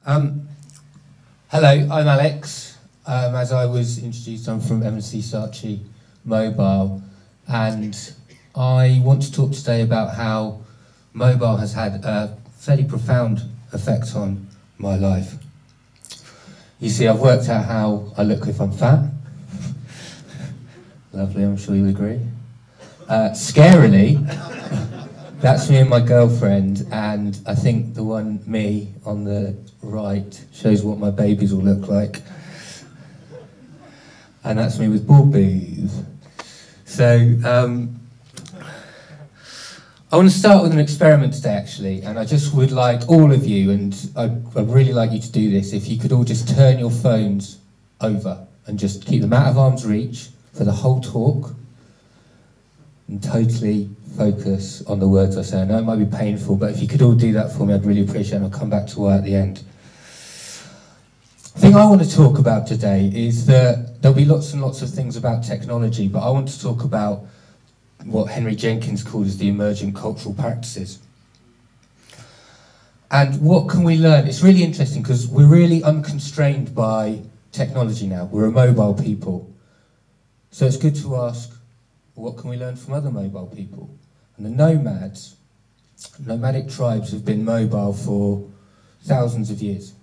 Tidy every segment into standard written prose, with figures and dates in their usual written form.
Hello, I'm Alex. As I was introduced, I'm from M&C Saatchi Mobile, and I want to talk today about how mobile has had a fairly profound effect on my life. You see, I've worked out how I look if I'm fat. Lovely, I'm sure you agree. Scarily, that's me and my girlfriend, and I think the one, me, on the right shows what my babies will look like. And that's me with boobies. So, I want to start with an experiment today, actually, and I just would like all of you, and I'd really like you to do this, if you could all just turn your phones over and just keep them out of arm's reach for the whole talk, and totally focus on the words I say. I know it might be painful, but if you could all do that for me, I'd really appreciate it, and I'll come back to why at the end. The thing I want to talk about today is that there'll be lots and lots of things about technology, but I want to talk about what Henry Jenkins calls the emergent cultural practices. And what can we learn? It's really interesting because we're really unconstrained by technology now. We're a mobile people. So it's good to ask, what can we learn from other mobile people? And the nomads, nomadic tribes, have been mobile for thousands of years.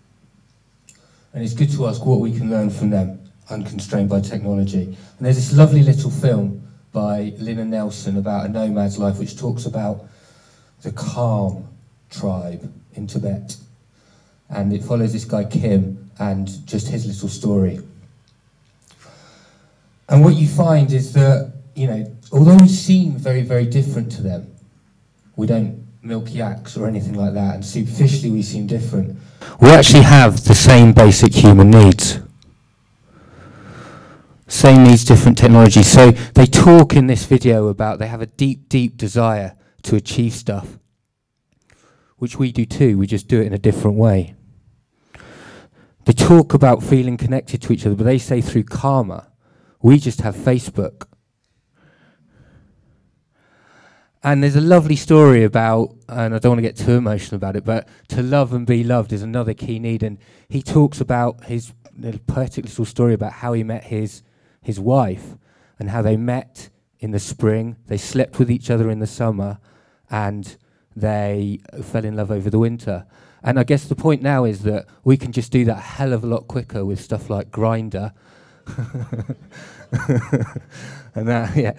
And it's good to ask what we can learn from them, unconstrained by technology. And there's this lovely little film by Lynn Nelson about a nomad's life, which talks about the Calm tribe in Tibet. And it follows this guy Kim and just his little story. And what you find is that, you know, although we seem very, very different to them, we don't milk yaks or anything like that, and superficially we seem different, we actually have the same basic human needs. Same needs, different technology. So they talk in this video about they have a deep, deep desire to achieve stuff, which we do too, we just do it in a different way. They talk about feeling connected to each other, but they say through karma. We just have Facebook. And there's a lovely story about, and I don't want to get too emotional about it, but to love and be loved is another key need. And he talks about his poetic little story about how he met his wife and how they met in the spring, they slept with each other in the summer, and they fell in love over the winter. And I guess the point now is that we can just do that a hell of a lot quicker with stuff like Grindr. And that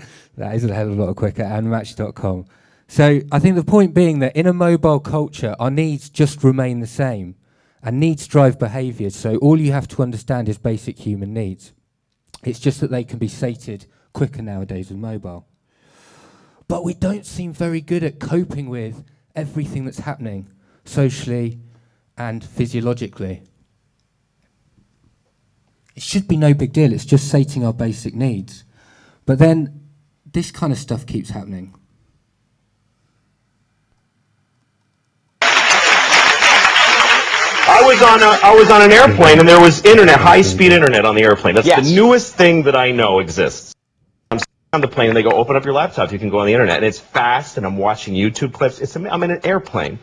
is a hell of a lot quicker, and Match.com. So I think the point being that in a mobile culture, our needs just remain the same, and needs drive behaviours. So all you have to understand is basic human needs. It's just that they can be sated quicker nowadays with mobile. But we don't seem very good at coping with everything that's happening socially and physiologically. It should be no big deal, it's just sating our basic needs. But then this kind of stuff keeps happening. I was on an airplane and there was internet, high-speed internet on the airplane. That's the newest thing that I know exists. I'm sitting on the plane and they go, open up your laptop, you can go on the internet. And it's fast and I'm watching YouTube clips. I'm in an airplane.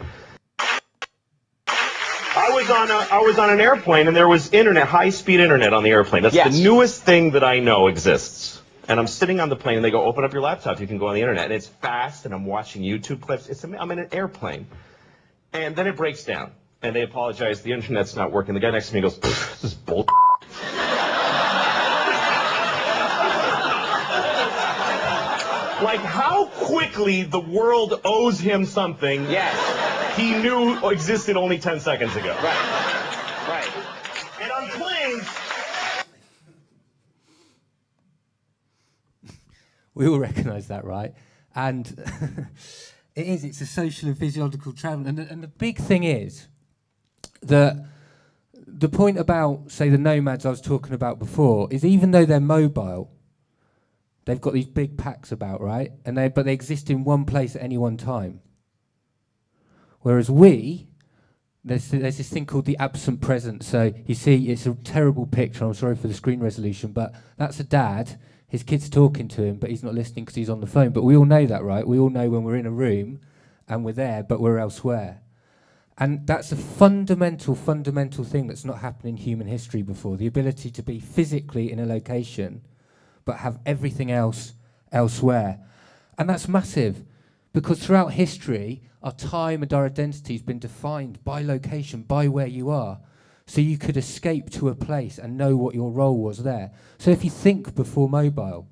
I was on an airplane and there was internet, high-speed internet on the airplane. That's the newest thing that I know exists. And I'm sitting on the plane and they go, open up your laptop, you can go on the internet. And it's fast and I'm watching YouTube clips. I'm in an airplane. And then it breaks down. And they apologize, the internet's not working. The guy next to me goes, this is bull. Like how quickly the world owes him something he knew existed only 10 seconds ago. Right. And on planes... We all recognise that, right? And it's a social and physiological travel. And the big thing is that the point about, say, the nomads I was talking about before is even though they're mobile, they've got these big packs about, right? But they exist in one place at any one time. Whereas there's this thing called the absent present. So you see, it's a terrible picture. I'm sorry for the screen resolution, but that's a dad. His kid's talking to him, but he's not listening because he's on the phone. But we all know that, right? We all know when we're in a room and we're there, but we're elsewhere. And that's a fundamental thing that's not happened in human history before, the ability to be physically in a location but have everything else elsewhere. And that's massive, because throughout history, our time and our identity has been defined by location, by where you are. So you could escape to a place and know what your role was there. So if you think before mobile,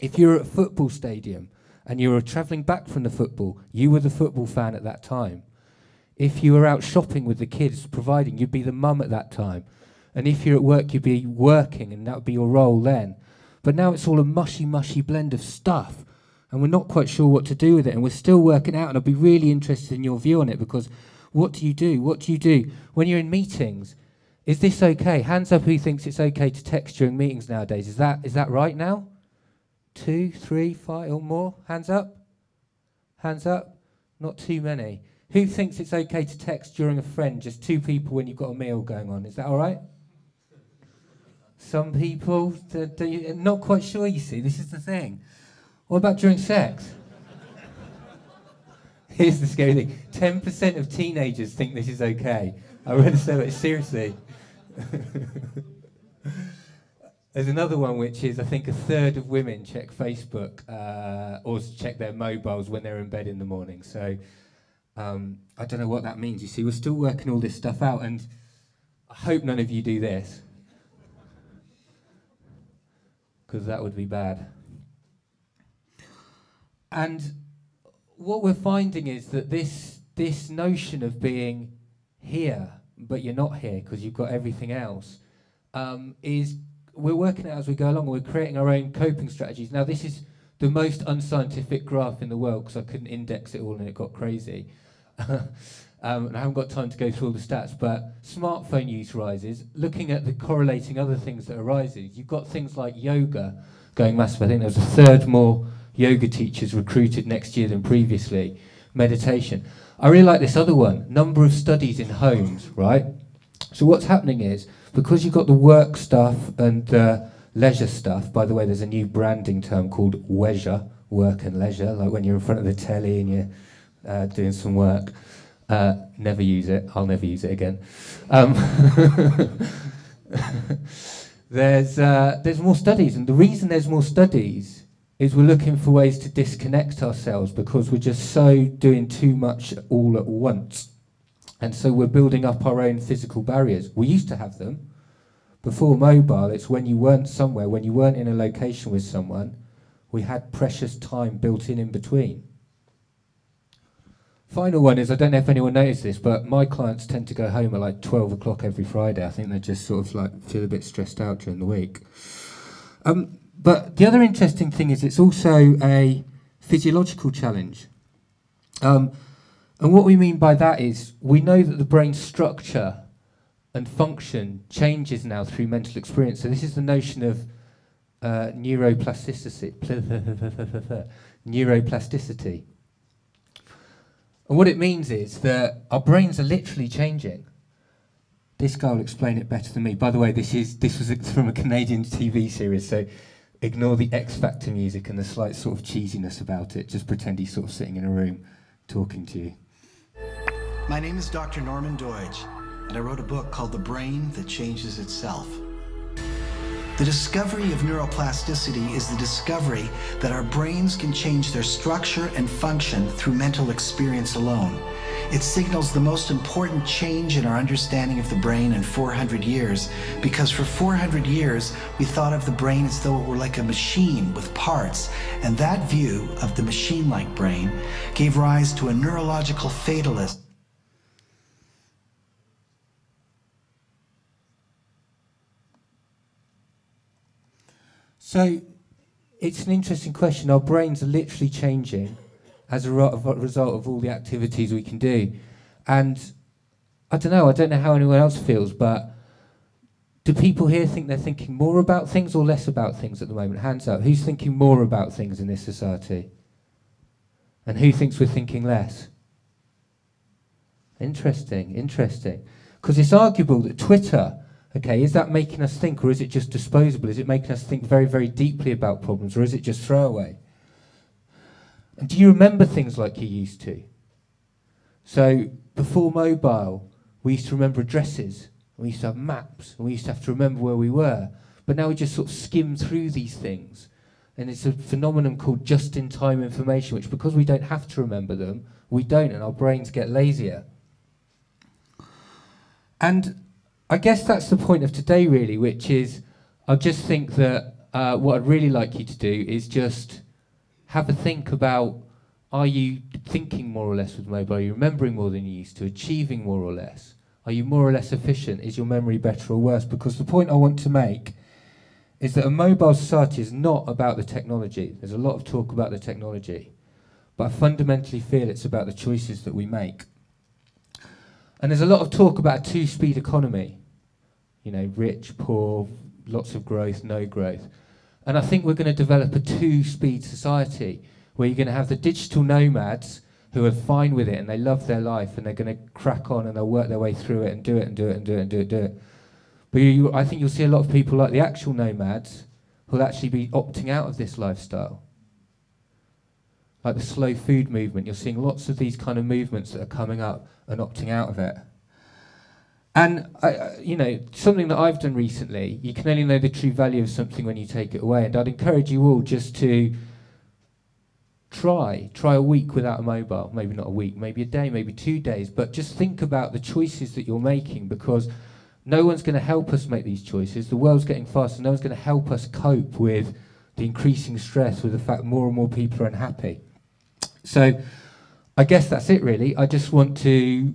if you're at a football stadium and you were travelling back from the football, you were the football fan at that time. If you were out shopping with the kids, providing, you'd be the mum at that time. And if you're at work, you'd be working, and that would be your role then. But now it's all a mushy blend of stuff, and we're not quite sure what to do with it, and we're still working out, and I'd be really interested in your view on it, because what do you do? What do you do when you're in meetings? Is this okay? Hands up who thinks it's okay to text during meetings nowadays. Is that right now? 2, 3, 5 or more? Hands up? Hands up? Not too many. Who thinks it's okay to text during a friend, just 2 people when you've got a meal going on? Is that all right? Some people, not quite sure, you see. This is the thing. What about during sex? Here's the scary thing. 10% of teenagers think this is okay. I read it seriously. There's another one, which is, I think, 1/3 of women check Facebook or check their mobiles when they're in bed in the morning. So I don't know what that means. You see, we're still working all this stuff out, and I hope none of you do this, because that would be bad. And what we're finding is that this notion of being here, but you're not here because you've got everything else, we're working out as we go along. We're creating our own coping strategies. Now, this is the most unscientific graph in the world, because I couldn't index it all and it got crazy. And I haven't got time to go through all the stats, but smartphone use rises. Looking at the correlating other things that are rising, you've got things like yoga going massive. I think there's 1/3 more yoga teachers recruited next year than previously. Meditation. I really like this other one, number of studies in homes, right? So what's happening is, because you've got the work stuff and the leisure stuff, by the way, there's a new branding term called leisure, work and leisure, like when you're in front of the telly and you're doing some work. Never use it. I'll never use it again. There's more studies, and the reason there's more studies is we're looking for ways to disconnect ourselves, because we're just so doing too much all at once. And so we're building up our own physical barriers. We used to have them. Before mobile, it's when you weren't somewhere, when you weren't in a location with someone, we had precious time built in between. Final one is, I don't know if anyone noticed this, but my clients tend to go home at like 12 o'clock every Friday. I think they just sort of like feel a bit stressed out during the week. But the other interesting thing is it's also a physiological challenge. And what we mean by that is, we know that the brain's structure and function changes now through mental experience. So this is the notion of neuroplasticity. Neuroplasticity. And what it means is that our brains are literally changing. This guy will explain it better than me. By the way, this was from a Canadian TV series, so ignore the X Factor music and the slight sort of cheesiness about it. Just pretend he's sort of sitting in a room talking to you. My name is Dr. Norman Doidge, and I wrote a book called The Brain That Changes Itself. The discovery of neuroplasticity is the discovery that our brains can change their structure and function through mental experience alone. It signals the most important change in our understanding of the brain in 400 years, because for 400 years we thought of the brain as though it were like a machine with parts, and that view of the machine-like brain gave rise to a neurological fatalist. So it's an interesting question. Our brains are literally changing as a result of all the activities we can do. And I don't know how anyone else feels, but do people here think they're thinking more about things or less about things at the moment? Hands up. Who's thinking more about things in this society? And who thinks we're thinking less? Interesting, interesting. Because it's arguable that Twitter, okay, is that making us think, or is it just disposable? Is it making us think very, very deeply about problems, or is it just throwaway? And do you remember things like you used to? So before mobile, we used to remember addresses, we used to have maps, and we used to have to remember where we were. But now we just sort of skim through these things. And it's a phenomenon called just-in-time information, which because we don't have to remember them, we don't, and our brains get lazier. And I guess that's the point of today, really, which is I just think that what I'd really like you to do is just have a think about, are you thinking more or less with mobile? Are you remembering more than you used to, achieving more or less? Are you more or less efficient? Is your memory better or worse? Because the point I want to make is that a mobile society is not about the technology. There's a lot of talk about the technology, but I fundamentally feel it's about the choices that we make. And there's a lot of talk about a two-speed economy, you know, rich, poor, lots of growth, no growth. And I think we're going to develop a two-speed society where you're going to have the digital nomads who are fine with it and they love their life and they're going to crack on and they'll work their way through it and do it and do it and do it and do it and do it. But I think you'll see a lot of people like the actual nomads who'll actually be opting out of this lifestyle. Like the slow food movement, you're seeing lots of these kind of movements that are coming up and opting out of it. And, you know, something that I've done recently, you can only know the true value of something when you take it away. And I'd encourage you all just to try a week without a mobile. Maybe not a week, maybe a day, maybe 2 days. But just think about the choices that you're making, because no one's going to help us make these choices. The world's getting faster. No one's going to help us cope with the increasing stress, with the fact more and more people are unhappy. So I guess that's it, really. I just want to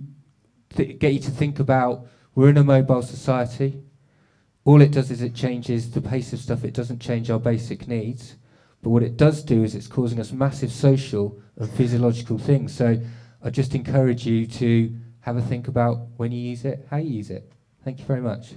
get you to think about, we're in a mobile society. All it does is it changes the pace of stuff. It doesn't change our basic needs. But what it does do is it's causing us massive social and physiological things. So I just encourage you to have a think about when you use it, how you use it. Thank you very much.